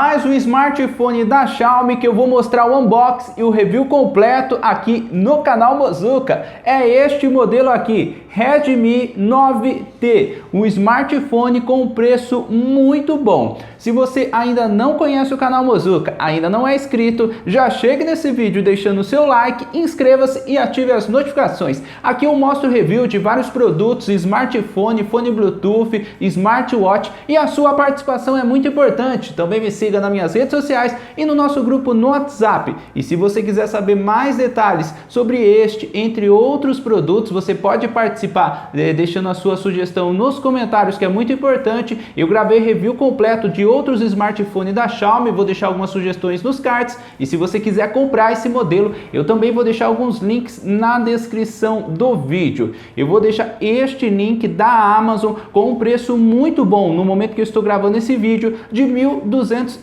mais um smartphone da Xiaomi que eu vou mostrar o unboxing e o review completo aqui no canal Mozuka. É este modelo aqui, Redmi 9T, um smartphone com preço muito bom. Se você ainda não conhece o canal Mozuka, ainda não é inscrito, já chegue nesse vídeo deixando o seu like, inscreva-se e ative as notificações. Aqui eu mostro review de vários produtos, smartphone, fone Bluetooth, smartwatch, e a sua participação é muito importante. Também me siga nas minhas redes sociais e no nosso grupo no WhatsApp. E se você quiser saber mais detalhes sobre este, entre outros produtos, você pode participar deixando a sua sugestão nos comentários, que é muito importante. Eu gravei review completo de outros smartphones da Xiaomi, vou deixar algumas sugestões nos cards, e se você quiser comprar esse modelo, eu também vou deixar alguns links na descrição do vídeo. Eu vou deixar este link da Amazon com um preço muito bom, no momento que eu estou gravando esse vídeo, de R$ 1.279.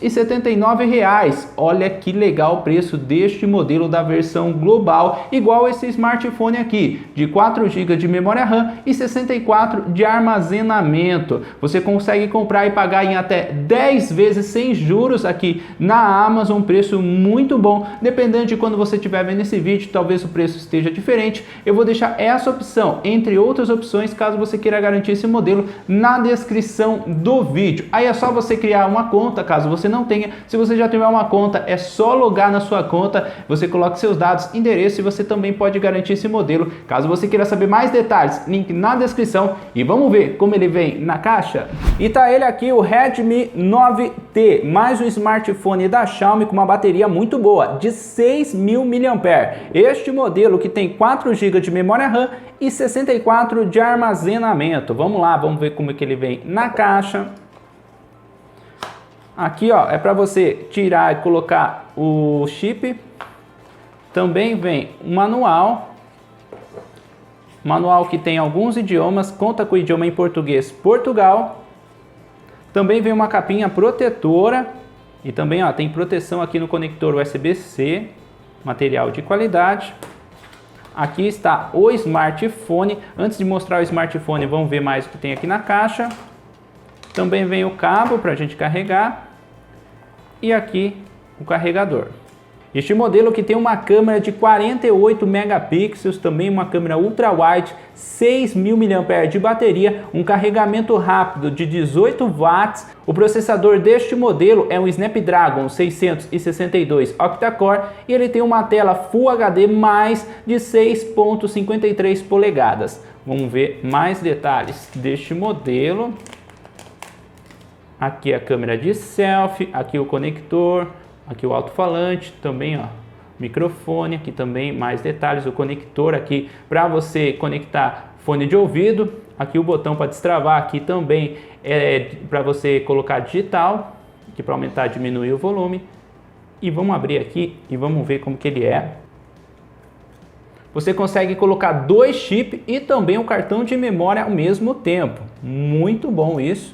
Olha que legal o preço deste modelo da versão global, igual esse smartphone aqui, de 4 GB de memória RAM e 64 de armazenamento. Você consegue comprar e pagar em até 10 vezes sem juros aqui na Amazon, preço muito bom. Dependendo de quando você estiver vendo esse vídeo, talvez o preço esteja diferente. Eu vou deixar essa opção, entre outras opções, caso você queira garantir esse modelo, na descrição do vídeo. Aí é só você criar uma conta, caso você não tenha. Se você já tiver uma conta, é só logar na sua conta, você coloca seus dados, endereço, e você também pode garantir esse modelo. Caso você queira saber mais detalhes, link na descrição. E vamos ver como ele vem na caixa. E tá ele aqui, o Redmi 9T, mais um smartphone da Xiaomi com uma bateria muito boa, de 6.000 mAh. Este modelo que tem 4 GB de memória RAM e 64 de armazenamento. Vamos lá, vamos ver como é que ele vem na caixa. Aqui, ó, é para você tirar e colocar o chip. Também vem um manual. Manual que tem alguns idiomas, conta com o idioma em português, Portugal. Também vem uma capinha protetora e também, ó, tem proteção aqui no conector USB-C, material de qualidade. Aqui está o smartphone. Antes de mostrar o smartphone, vamos ver mais o que tem aqui na caixa. Também vem o cabo para a gente carregar e aqui o carregador. Este modelo que tem uma câmera de 48 megapixels, também uma câmera ultra wide, 6.000 mAh de bateria, um carregamento rápido de 18 watts. O processador deste modelo é um Snapdragon 662 octa-core e ele tem uma tela Full HD mais de 6.53 polegadas. Vamos ver mais detalhes deste modelo. Aqui a câmera de selfie, aqui o conector. Aqui o alto-falante, também, ó, microfone, aqui também mais detalhes, o conector aqui para você conectar fone de ouvido, aqui o botão para destravar, aqui também é para você colocar digital, aqui para aumentar e diminuir o volume. E vamos abrir aqui e vamos ver como que ele é. Você consegue colocar 2 chips e também um cartão de memória ao mesmo tempo, muito bom isso.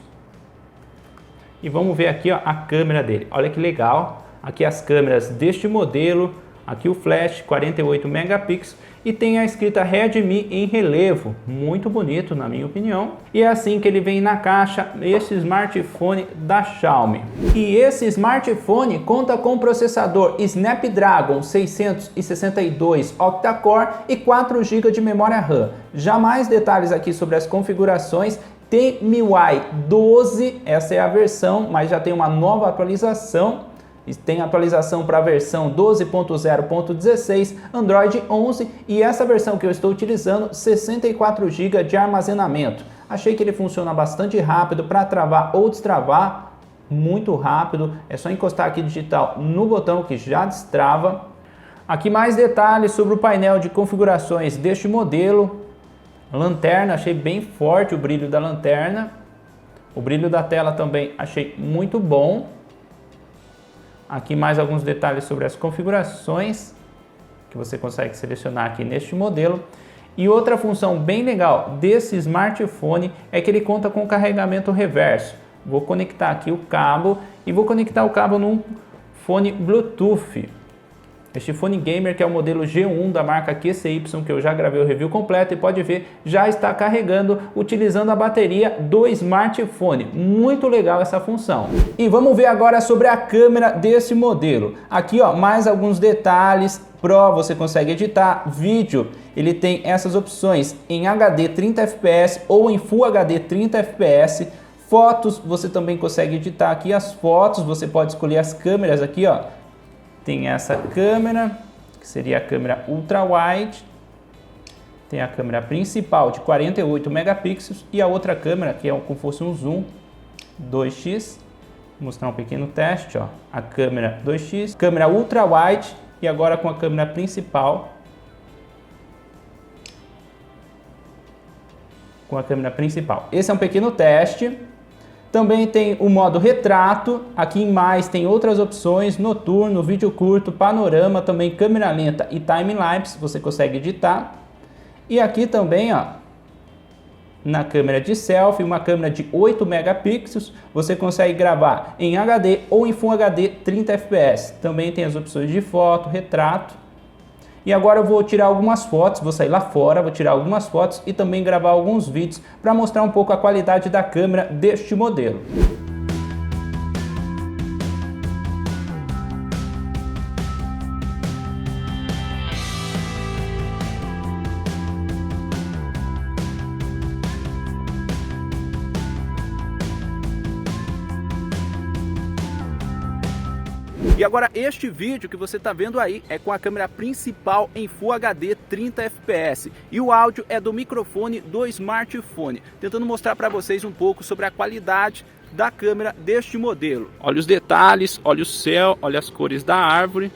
E vamos ver aqui, ó, a câmera dele, olha que legal. Aqui as câmeras deste modelo, aqui o flash 48 megapixels e tem a escrita Redmi em relevo, muito bonito na minha opinião. E é assim que ele vem na caixa, esse smartphone da Xiaomi. E esse smartphone conta com processador Snapdragon 662 octa-core e 4 GB de memória RAM. Já mais detalhes aqui sobre as configurações. Tem MIUI 12, essa é a versão, mas já tem uma nova atualização. Tem atualização para a versão 12.0.16, Android 11, e essa versão que eu estou utilizando, 64 GB de armazenamento. Achei que ele funciona bastante rápido para travar ou destravar, muito rápido. É só encostar aqui digital no botão que já destrava. Aqui mais detalhes sobre o painel de configurações deste modelo. Lanterna, achei bem forte o brilho da lanterna. O brilho da tela também achei muito bom. Aqui mais alguns detalhes sobre as configurações que você consegue selecionar aqui neste modelo. E outra função bem legal desse smartphone é que ele conta com carregamento reverso. Vou conectar aqui o cabo e vou conectar o cabo num fone Bluetooth. Este fone gamer, que é o modelo G1 da marca QCY, que eu já gravei o review completo e pode ver, já está carregando utilizando a bateria do smartphone. Muito legal essa função. E vamos ver agora sobre a câmera desse modelo. Aqui, ó, mais alguns detalhes. Pro, você consegue editar vídeo, ele tem essas opções em HD 30 fps ou em Full HD 30 fps. Fotos, você também consegue editar aqui as fotos, você pode escolher as câmeras aqui, ó. Tem essa câmera, que seria a câmera ultra wide. Tem a câmera principal de 48 megapixels e a outra câmera que é como se fosse um zoom 2x. Vou mostrar um pequeno teste, ó. A câmera 2x, câmera ultra wide e agora com a câmera principal. Com a câmera principal. Esse é um pequeno teste. Também tem o modo retrato, aqui em mais tem outras opções, noturno, vídeo curto, panorama, também câmera lenta e time-lapse, você consegue editar. E aqui também, ó, na câmera de selfie, uma câmera de 8 megapixels, você consegue gravar em HD ou em Full HD 30 fps. Também tem as opções de foto, retrato. E agora eu vou tirar algumas fotos, vou sair lá fora, vou tirar algumas fotos e também gravar alguns vídeos para mostrar um pouco a qualidade da câmera deste modelo. E agora este vídeo que você está vendo aí é com a câmera principal em Full HD 30 fps e o áudio é do microfone do smartphone, tentando mostrar para vocês um pouco sobre a qualidade da câmera deste modelo. Olha os detalhes, olha o céu, olha as cores da árvore.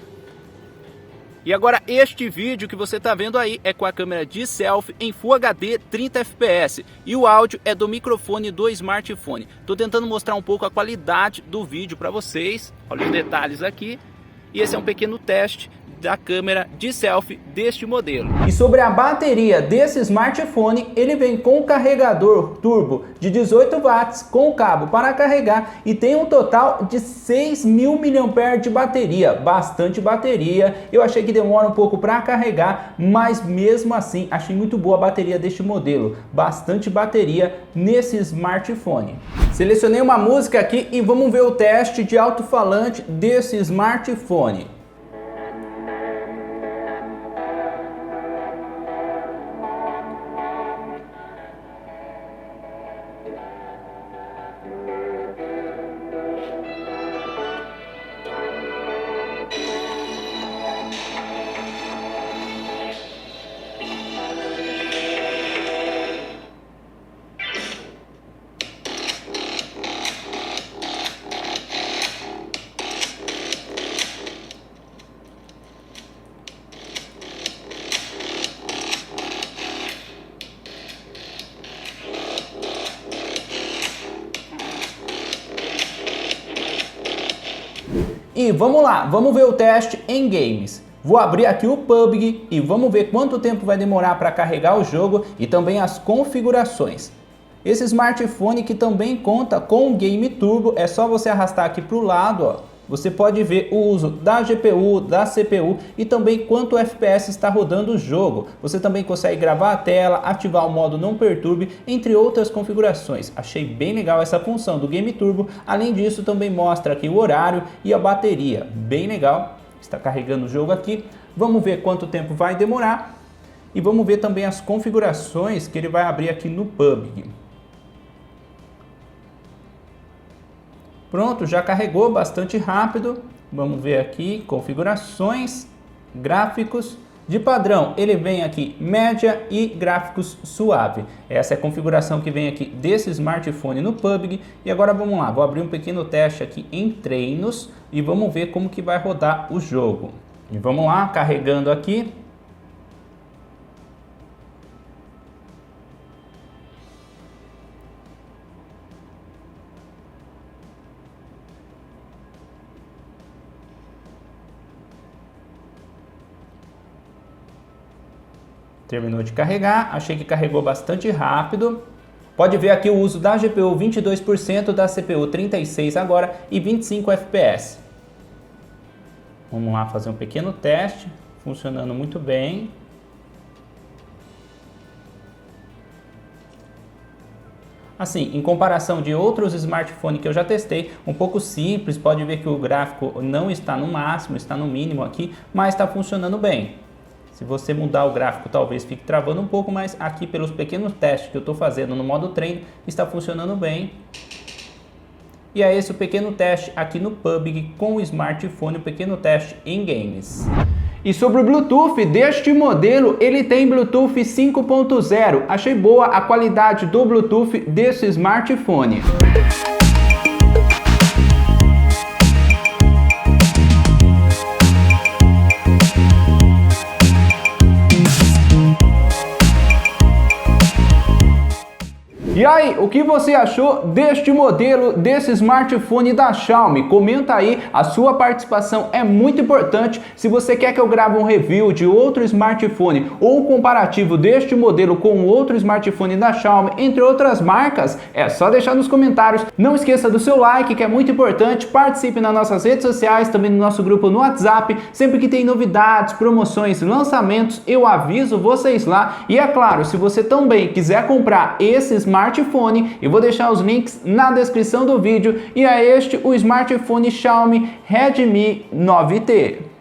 E agora este vídeo que você está vendo aí é com a câmera de selfie em Full HD 30 fps e o áudio é do microfone do smartphone. Estou tentando mostrar um pouco a qualidade do vídeo para vocês, olha os detalhes aqui. E esse é um pequeno teste da câmera de selfie deste modelo. E sobre a bateria desse smartphone, ele vem com um carregador turbo de 18 watts com cabo para carregar e tem um total de 6.000 mAh de bateria, bastante bateria. Eu achei que demora um pouco para carregar, mas mesmo assim achei muito boa a bateria deste modelo, bastante bateria nesse smartphone. Selecionei uma música aqui e vamos ver o teste de alto-falante desse smartphone. E vamos lá, vamos ver o teste em games. Vou abrir aqui o PUBG e vamos ver quanto tempo vai demorar para carregar o jogo e também as configurações. Esse smartphone que também conta com o Game Turbo, é só você arrastar aqui para o lado, ó. Você pode ver o uso da GPU, da CPU e também quanto FPS está rodando o jogo. Você também consegue gravar a tela, ativar o modo não perturbe, entre outras configurações. Achei bem legal essa função do Game Turbo. Além disso, também mostra aqui o horário e a bateria. Bem legal. Está carregando o jogo aqui. Vamos ver quanto tempo vai demorar. E vamos ver também as configurações que ele vai abrir aqui no PUBG. Pronto, já carregou bastante rápido. Vamos ver aqui, configurações, gráficos. De padrão, ele vem aqui média e gráficos suave. Essa é a configuração que vem aqui desse smartphone no PUBG. E agora vamos lá, vou abrir um pequeno teste aqui em treinos e vamos ver como que vai rodar o jogo. E vamos lá, carregando aqui. Terminou de carregar, achei que carregou bastante rápido. Pode ver aqui o uso da GPU 22%, da CPU 36% agora e 25 FPS. Vamos lá fazer um pequeno teste, funcionando muito bem. Assim, em comparação de outros smartphones que eu já testei, um pouco simples, pode ver que o gráfico não está no máximo, está no mínimo aqui, mas está funcionando bem. Se você mudar o gráfico, talvez fique travando um pouco, mas aqui pelos pequenos testes que eu estou fazendo no modo treino, está funcionando bem. E é esse o pequeno teste aqui no PUBG com o smartphone, o pequeno teste em games. E sobre o Bluetooth deste modelo, ele tem Bluetooth 5.0. Achei boa a qualidade do Bluetooth desse smartphone. E aí, o que você achou deste modelo, desse smartphone da Xiaomi? Comenta aí, a sua participação é muito importante. Se você quer que eu grave um review de outro smartphone ou um comparativo deste modelo com outro smartphone da Xiaomi, entre outras marcas, é só deixar nos comentários. Não esqueça do seu like, que é muito importante. Participe nas nossas redes sociais, também no nosso grupo no WhatsApp. Sempre que tem novidades, promoções, lançamentos, eu aviso vocês lá. E é claro, se você também quiser comprar esse smartphone, eu vou deixar os links na descrição do vídeo, e é este o smartphone Xiaomi Redmi 9T.